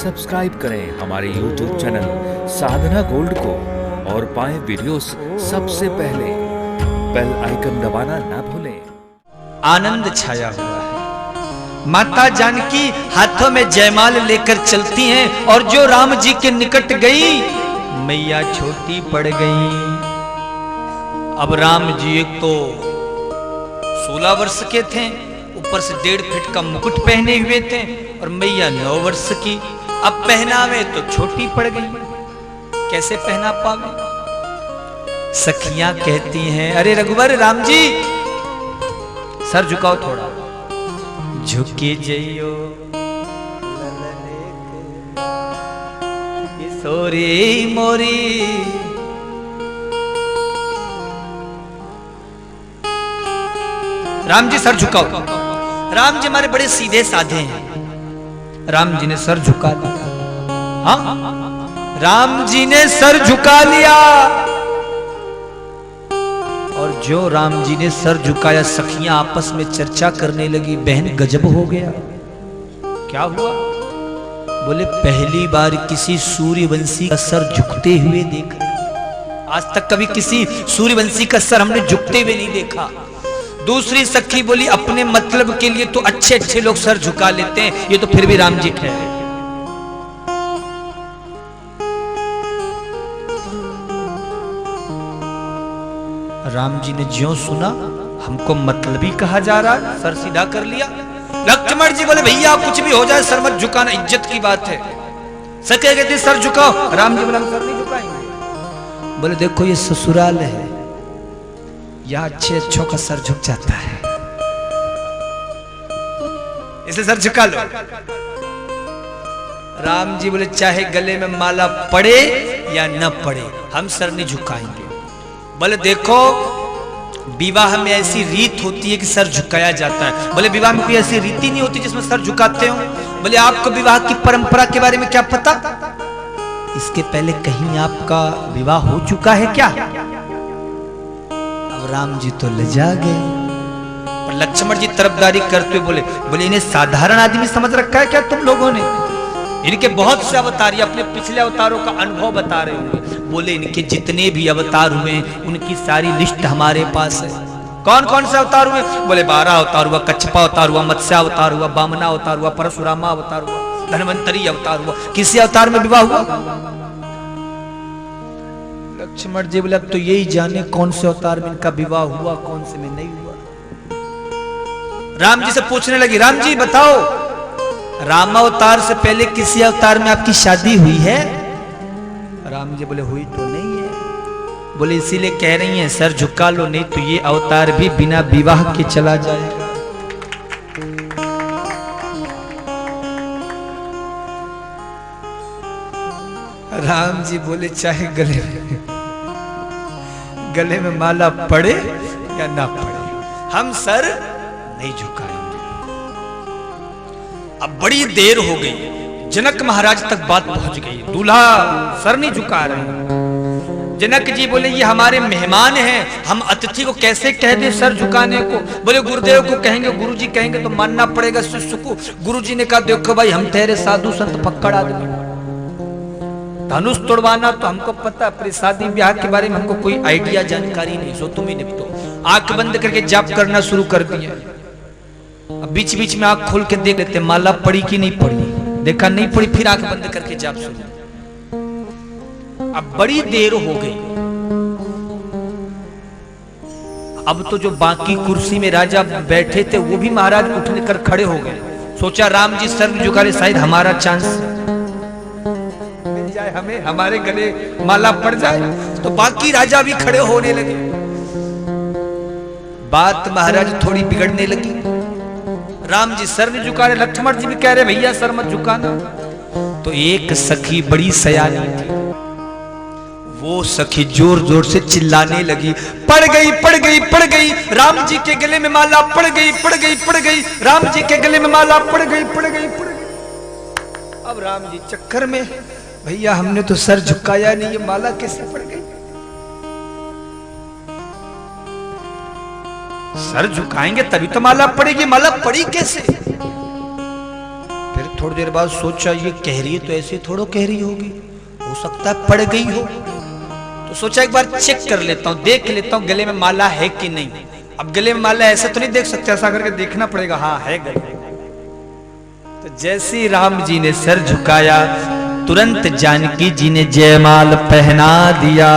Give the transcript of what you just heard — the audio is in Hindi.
सब्सक्राइब करें हमारे YouTube चैनल साधना गोल्ड को और पाएं वीडियोस सबसे पहले। बेल आइकन दबाना ना भूलें। आनंद छाया हुआ है। माता जानकी हाथों में जयमाल लेकर चलती हैं और जो राम जी के निकट गई मैया छोटी पड़ गई। अब राम जी एक तो 16 वर्ष के थे, ऊपर से 1.5 फीट का मुकुट पहने हुए थे और मैया 9 वर्ष की। अब पहनावे तो छोटी पड़ गई, कैसे पहना पावे। सखियां कहती हैं अरे रघुवर राम जी सर झुकाओ थोड़ा, झुके जइयो सोरी मोरी। राम जी सर झुकाओ। राम जी हमारे बड़े सीधे साधे हैं। राम जी ने सर झुका लिया। हाँ, राम जी ने सर झुका लिया और जो राम जी ने सर झुकाया सखियां आपस में चर्चा करने लगी। बहन गजब हो गया, क्या हुआ? बोले पहली बार किसी सूर्यवंशी का सर झुकते हुए देखा। आज तक कभी किसी सूर्यवंशी का सर हमने झुकते हुए नहीं देखा। दूसरी सखी बोली अपने मतलब के लिए तो अच्छे अच्छे लोग सर झुका लेते हैं, ये तो फिर भी राम जी ठहरे। राम जी ने ज्यों सुना हमको मतलबी कहा जा रहा है, सर सीधा कर लिया। लक्ष्मण जी बोले भैया कुछ भी हो जाए सर मत झुकाना, इज्जत की बात है। सके कहते सर झुकाओ। राम जी बोले हम सर नहीं झुकाएंगे। बोले देखो ये ससुराल है, या अच्छे अच्छों का सर झुक जाता है, इसे सर झुका लो। राम जी बोले चाहे गले में माला पड़े या न पड़े हम सर नहीं झुकाएंगे। बोले देखो विवाह में ऐसी रीत होती है कि सर झुकाया जाता है। बोले विवाह में कोई ऐसी रीति नहीं होती जिसमें सर झुकाते हो। बोले आपको विवाह की परंपरा के बारे में क्या पता? इसके पहले कहीं आपका विवाह हो चुका है क्या? राम जी तो लजा गए और लक्ष्मण जी तरफदारी करते हुए बोले इन्हें साधारण आदमी समझ रखा है क्या तुम लोगों ने? इनके बहुत से अवतार, अपने पिछले अवतारों का अनुभव बता रहे होंगे। बोले इनके जितने भी अवतार हुए उनकी सारी लिस्ट हमारे पास है। कौन कौन से अवतार हुए? बोले 12 अवतार हुआ, कच्छपा अवतार हुआ, मत्स्य अवतार हुआ, वामना अवतार हुआ, परशुरामा अवतार हुआ, धन्वंतरी अवतार हुआ। किसी अवतार में विवाह हुआ? लक्ष्मण जी बोले अब तो यही जाने कौन से अवतार में इनका विवाह हुआ, कौन से में नहीं हुआ। राम जी से पूछने लगी राम जी बताओ राम अवतार से पहले किसी अवतार में आपकी शादी हुई है? राम जी बोले हुई तो नहीं है। बोले इसीलिए कह रही हैं सर झुका लो, नहीं तो ये अवतार भी बिना विवाह के चला जाएगा। राम जी बोले चाहे गले में माला पड़े या ना पड़े हम सर नहीं झुकाएंगे। अब बड़ी देर हो गई, जनक महाराज तक बात पहुंच गई। दूल्हा सर नहीं झुका रहे। जनक जी बोले ये हमारे मेहमान हैं, हम अतिथि को कैसे कह दे सर झुकाने को? बोले गुरुदेव को कहेंगे, गुरुजी कहेंगे तो मानना पड़ेगा शिष्य को। गुरुजी ने कहा देखो भाई हम ठहरे साधु संत पक्कड़ आदमी, धनुष तोड़वाना तो हमको पता, पर शादी ब्याह के बारे में हमको कोई आइडिया जानकारी नहीं। सो तुम ही निपटो। आंख बंद करके जाप करना शुरू कर दिया। अब बीच बीच में आंख खोल के देख लेते माला पड़ी कि नहीं पड़ी। देखा नहीं पड़ी, फिर आंख बंद करके जाप शुरू। अब बड़ी देर हो गई। अब तो जो बाकी कुर्सी में राजा बैठे थे वो भी महाराज उठने कर खड़े हो गए। सोचा राम जी सर झुका ले, शायद हमारा चांस मिल जाए, हमें हमारे गले माला पड़ जाए। तो बाकी राजा भी खड़े होने लगे। बात महाराज थोड़ी बिगड़ने लगी। राम जी सर नहीं झुका रहे, लक्ष्मण जी भी कह रहे भैया सर मत झुकाना। तो एक सखी बड़ी सयानी थी, वो सखी जोर जोर से चिल्लाने लगी पड़ गई पड़ गई पड़ गई, राम जी के गले में माला पड़ गई पड़ गई पड़ गई, राम जी के गले में माला पड़ गई पड़ गई पड़ गई। अब राम जी चक्कर में भैया हमने तो सर झुकाया नहीं, ये माला कैसे पड़ गई? सर झुकाएंगे तभी तो माला पड़ेगी, माला पड़ी कैसे? फिर थोड़ी देर बाद सोचा ये कह रही है तो ऐसे थोड़ो कह रही होगी, हो सकता है पड़ गई हो। तो सोचा एक बार चेक कर लेता हूँ, देख लेता हूँ गले में माला है कि नहीं। अब गले में माला ऐसे तो नहीं देख सकते, ऐसा करके देखना पड़ेगा, हाँ है गले। तो जैसे ही राम जी ने सर झुकाया तुरंत जानकी जी ने जयमाल पहना दिया।